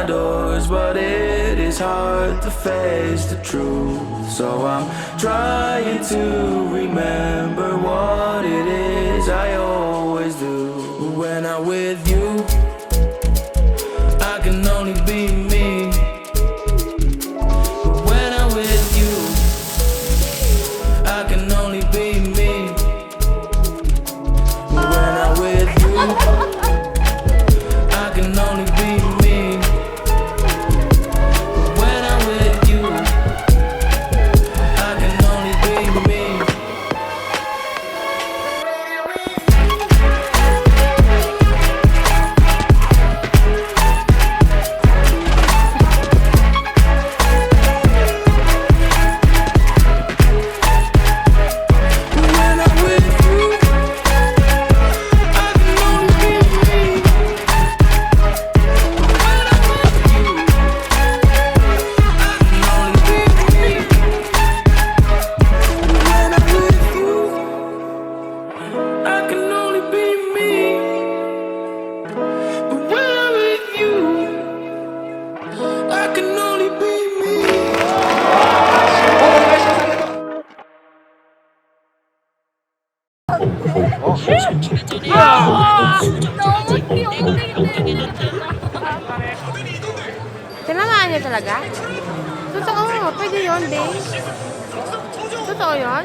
doors, but it is hard to face the truth. So I'm trying to remember what it is I always do. When I'm with you, I can only be me. But when I'm with you, I can only be me. But when I'm with you, I can only be me. But when I'm with you, I can only be me. Tinamaan niya talaga? Totoo, pwede yun, babe. Totoo yun?